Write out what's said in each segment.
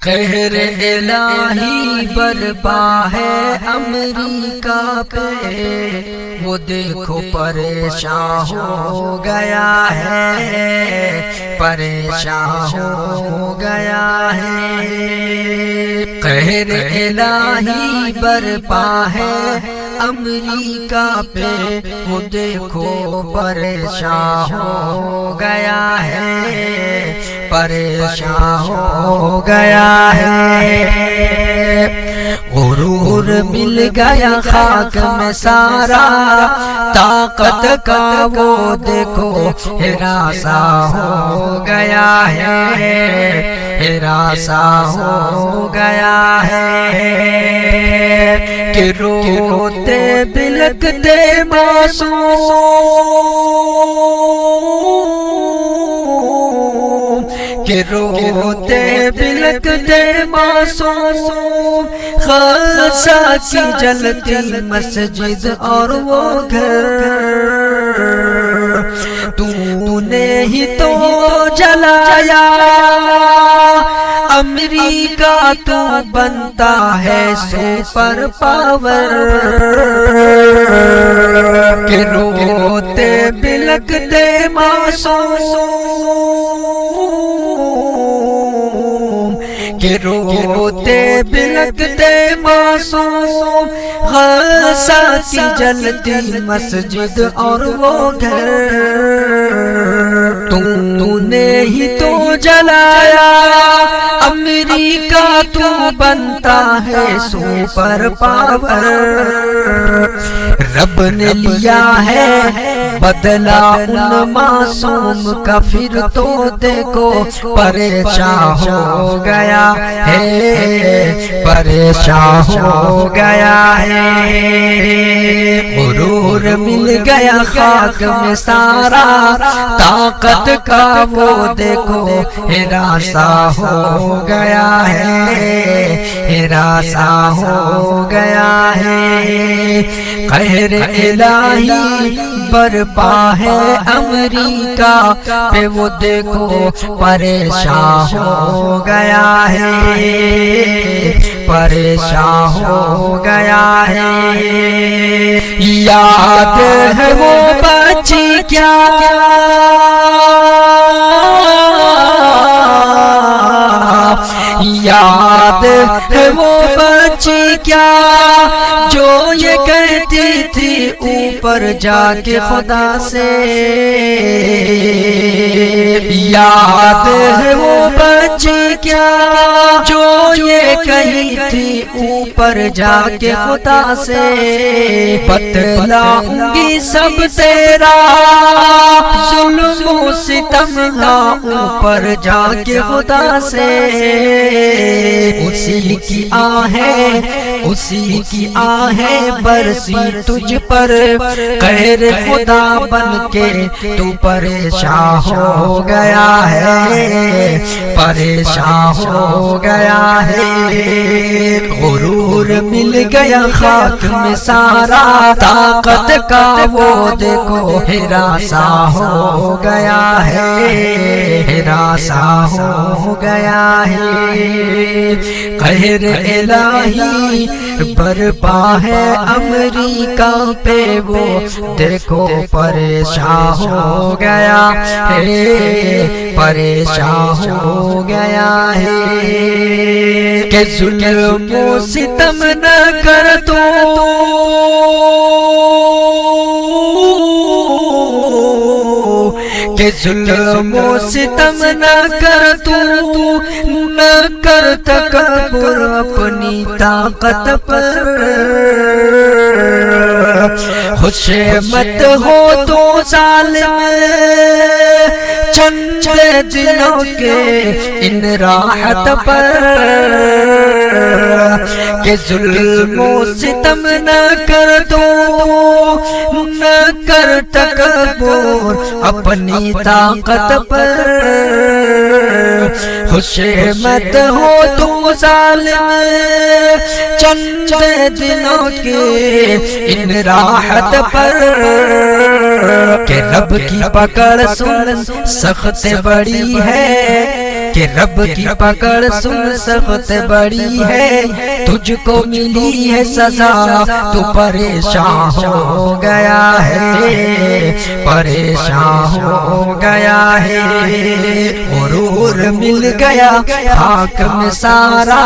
قہر الہی برپا ہے امریکہ پہ، وہ دیکھو پریشان ہو گیا ہے، پریشان ہو گیا ہے۔ قہر الہی برپا ہے امریکہ پہ، وہ دیکھو پریشان ہو گیا ہے، پریشان ہو گیا ہے۔ غرور مل گیا خاک میں سارا، طاقت کا وہ دیکھو ہراساں ہو گیا ہے، ہراساں ہو گیا ہے۔ کہ روتے بلکتے معصوم، کہ روتے بلکتے معصوم، خاصا کی جلتی مسجد اور وہ گھر، تو نے ہی تو جلایا امریکہ، تو بنتا ہے سپر پاور۔ کہ روتے بلکتے معصوم، کہ روتے بلکتے معصوم، غصہ کی جلتی مسجد اور وہ گھر، تو نے ہی تو جلایا امریکہ، تو بنتا ہے سپر پاور۔ رب نے لیا ہے بدلہ ان معصوم کا، پھر تو دیکھو پریشان ہو گیا ہے، پریشان ہو گیا ہے۔ غرور مل گیا خاک میں سارا، طاقت کا وہ دیکھو ہراساں ہو گیا ہے، ہراساں ہو گیا ہے۔ قہر الہی برپا ہے امریکہ پہ، وہ دیکھو پریشان ہو گیا ہے، پریشان ہو گیا ہے۔ یاد ہے وہ بچی کیا، یاد ہے وہ بچی کیا، جو یہ کہتی تھی اوپر جا کے خدا سے، یاد ہے وہ بچی کیا، جو یہ کہی تھی اوپر جا کے خدا سے، بتلاؤں گی سب تیرا ظلم و ستم، اوپر جا کے خدا سے۔ اسی کی آہیں، اسی کی آہیں برسی تجھ پر، قہر خدا بن کے تو پریشان ہو گیا ہے، پریشان ہو گیا ہے۔ غرور مل گیا خاک میں سارا، طاقت کا وہ دیکھو ہراساں ہو گیا ہے، ہراساں ہو گیا ہے۔ قہر الہی برپا ہے امریکہ پہ، وہ دیکھو پریشان ہو گیا ہے، پریشان ہو گیا ہے۔ کہ ظلم و ستم نہ کر تو، کہ ظلم و ستم نہ کر تو، نہ کر تکبر اپنی طاقت پر، خوش مت ہو تو ظالم چند دنوں کے ان راحت پر، کہ ظلم و ستم نہ کر تو، نہ کر تکبر اپنی طاقت پر، خوش مت ہو تو ظالم چند دنوں کے ان راحت پر، کہ رب کی پکڑ سن سخت بڑی ہے، کہ رب کی پکڑ سن سخت بڑی ہے، تجھ کو ملی ہے سزا تو پریشان ہو گیا ہے، پریشان ہو گیا ہے۔ غرور مل گیا خاک میں سارا،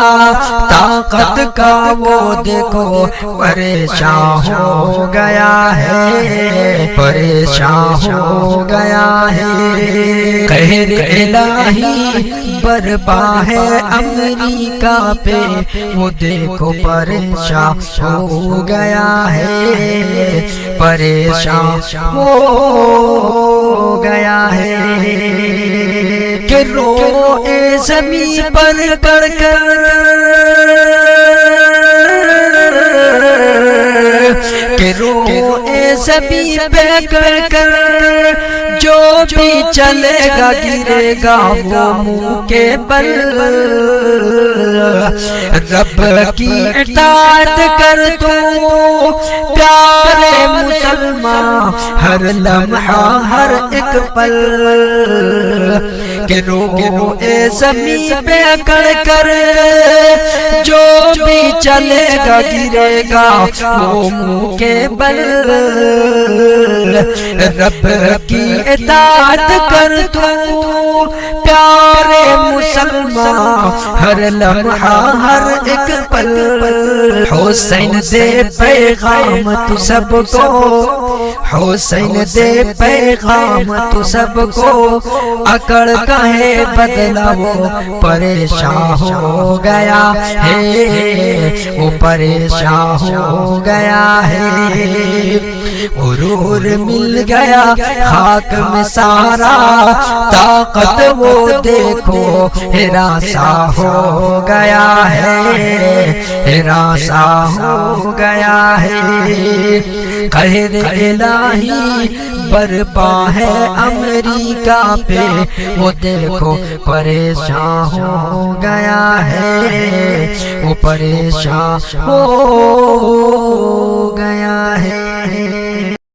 طاقت کا وہ دیکھو پریشان ہو گیا ہے، پریشان ہو گیا ہے۔ قہر الہی برپا ہے امریکہ پہ، وہ دیکھو پریشان ہو گیا ہے، پریشان ہو گیا ہے۔ کہ روئے زمین پر کڑ کر، کہ روئے زمین پہ کڑ کر، جو بھی چلے گا گرے گا وہ منہ کے بل۔ رب کی اطاعت کر تو پیارے مسلمان، ہر لمحہ ہر ایک پل۔ کہ روئے زمین پہ کڑ کر، جو بھی چلے گا گرے گا وہ منہ کے بل۔ رب کی اطاعت کر تو پیارے مسلمان، ہر لمحہ ہر ایک پل۔ حسین دے پیغام تو سب کو، حسین دے پیغام تو سب کو، اکڑ کہے بدلا وہ پریشان ہو گیا ہے، وہ پریشان ہو گیا ہے۔ غرور مل گیا خاک میں سارا، طاقت وہ دیکھو ہراساں ہو گیا ہے، ہراساں ہو گیا ہے۔ قہر الہی برپا ہے امریکہ پہ، وہ دیکھو پریشان ہو گیا ہے، وہ پریشان ہو گیا ہے۔